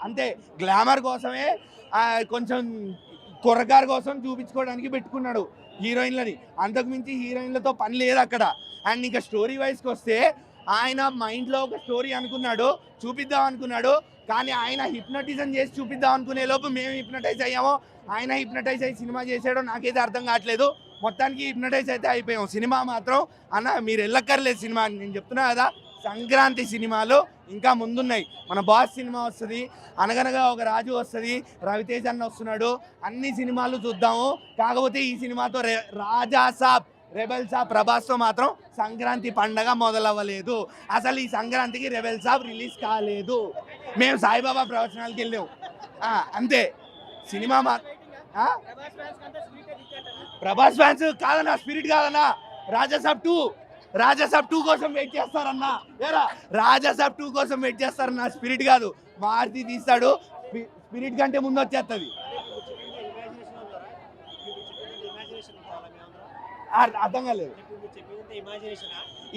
అంతే గ్లామర్ కోసమే కొంచెం కుర్రకారు కోసం చూపించుకోవడానికి పెట్టుకున్నాడు హీరోయిన్లని. అంతకుమించి హీరోయిన్లతో పని లేదు అక్కడ. అండ్ ఇంకా స్టోరీ వైజ్కి వస్తే ఆయన మైండ్లో ఒక స్టోరీ అనుకున్నాడు, చూపిద్దాం అనుకున్నాడు. కానీ ఆయన హిప్నటిజం చేసి చూపిద్దాం అనుకునే లోపు మేము హిప్నటైజ్ అయ్యామో, ఆయన హిప్నటైజ్ అయ్యి సినిమా చేసాడో నాకైతే అర్థం కావట్లేదు. మొత్తానికి హిప్నటైజ్ అయితే అయిపోయాం. సినిమా మాత్రం అన్న మీరు వెళ్ళక్కర్లేదు సినిమా, నేను చెప్తున్నా కదా. సంక్రాంతి సినిమాలు ఇంకా ముందున్నాయి. మన బాస్ సినిమా వస్తుంది, అనగనగా ఒక రాజు వస్తుంది, రవితేజ అన్న వస్తున్నాడు. అన్ని సినిమాలు చూద్దాము. కాకపోతే ఈ సినిమాతో రాజాసాబ్ రెబెల్ సాబ్ ప్రభాస్తో మాత్రం సంక్రాంతి పండగ మొదలవ్వలేదు. అసలు ఈ సంక్రాంతికి రెబెల్ సాబ్ రిలీజ్ కాలేదు. మేము సాయిబాబా ప్రవచనాలకి వెళ్ళాము అంతే. సినిమా ప్రభాస్ ఫ్యాన్స్ కాదన్నా, స్పిరిట్ కాదన్నా. రాజాసాబ్ 2 కోసం వెయిట్ చేస్తారన్నా. రాజాసాబ్ 2 కోసం వెయిట్ చేస్తారన్నా, స్పిరిట్ కాదు. మారుతి తీస్తాడు, స్పిరిట్ కంటే ముందు వచ్చేస్తుంది. అర్థం కాలేదు.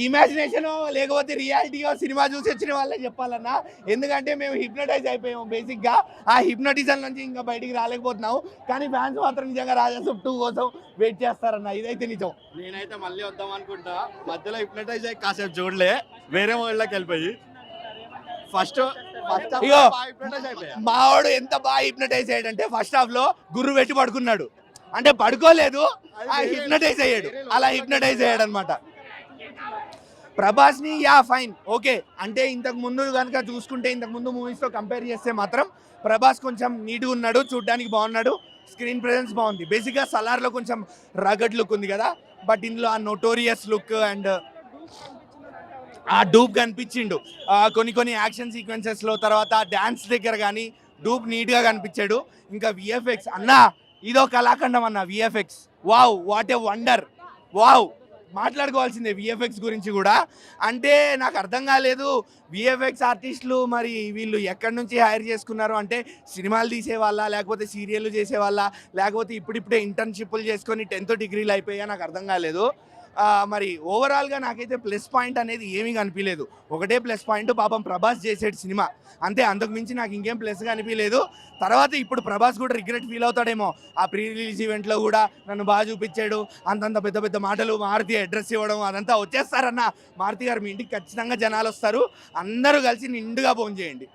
ఇమాజినేషన్ లేకపోతే రియాలిటీగా సినిమా చూసి వచ్చిన వాళ్ళే చెప్పాలన్నా. ఎందుకంటే మేము హిప్నటైజ్ అయిపోయాము బేసిక్గా. ఆ హిప్నటిజం నుంచి ఇంకా బయటికి రాలేకపోతున్నాము. కానీ ఫ్యాన్స్ మాత్రం నిజంగా రాజాసాబ్ 2 కోసం వెయిట్ చేస్తారన్న, ఇదైతే నిజం. నేనైతే మళ్ళీ వద్దాం అనుకుంటా. మధ్యలో హిప్నటైజ్ అయ్యి కాసేపు చూడలే, వేరే వాళ్ళకి వెళ్ళిపోయి ఫస్ట్ మావాడు ఎంత బాగా హిప్నటైజ్ అయ్యాడంటే ఫస్ట్ హాఫ్ లో గుర్రు పెట్టి పడుకున్నాడు. అంటే పడుకోలేదు, హిప్నటైజ్ అయ్యాడు. అలా హిప్నటైజ్ అయ్యాడు అనమాట. ప్రభాస్ని ఫైన్ ఓకే. అంటే ఇంతకు ముందు కనుక చూసుకుంటే, ఇంతకు ముందు మూవీస్తో కంపేర్ చేస్తే మాత్రం ప్రభాస్ కొంచెం నీట్గా ఉన్నాడు, చూడ్డానికి బాగున్నాడు, స్క్రీన్ ప్రెజెన్స్ బాగుంది. బేసిక్గా సలార్లో కొంచెం రగడ్ లుక్ ఉంది కదా, బట్ ఇందులో ఆ నోటోరియస్ లుక్ అండ్ ఆ డూప్ కనిపించిండు కొన్ని యాక్షన్ సీక్వెన్సెస్లో. తర్వాత డ్యాన్స్ దగ్గర కానీ డూప్ నీట్గా కనిపించాడు. ఇంకా విఎఫ్ఎక్స్ అన్నా ఇదో కళాఖండం అన్న. VFX wow, what a wonder. Wow, మాట్లాడుకోవాల్సిందే విఎఫ్ఎక్స్ గురించి కూడా. అంటే నాకు అర్థం కాలేదు, విఎఫ్ఎక్స్ ఆర్టిస్టులు మరి వీళ్ళు ఎక్కడి నుంచి హైర్ చేసుకున్నారు అంటే, సినిమాలు తీసేవాళ్ళ, లేకపోతే సీరియల్ చేసేవాళ్ళ, లేకపోతే ఇప్పుడిప్పుడే ఇంటర్న్షిప్లు చేసుకొని 10th డిగ్రీలు అయిపోయా, నాకు అర్థం కాలేదు. మరి ఓవరాల్గా నాకైతే ప్లస్ పాయింట్ అనేది ఏమీ కనిపించలేదు. ఒకటే ప్లస్ పాయింట్, పాపం ప్రభాస్ చేసేడు సినిమా అంతే. అంతకు మించి నాకు ఇంకేం ప్లస్గా అనిపించలేదు. తర్వాత ఇప్పుడు ప్రభాస్ కూడా రిగ్రెట్ ఫీల్ అవుతాడేమో. ఆ ప్రీ రిలీజ్ ఈవెంట్లో కూడా నన్ను బాగా చూపించాడు, అంతంత పెద్ద పెద్ద మాటలు, మారుతి అడ్రస్ ఇవ్వడం, అదంతా వచ్చేస్తారన్న. మారుతి గారు మీ ఇంటికి ఖచ్చితంగా జనాలు వస్తారు, అందరూ కలిసి నిండుగా భోంచేయండి.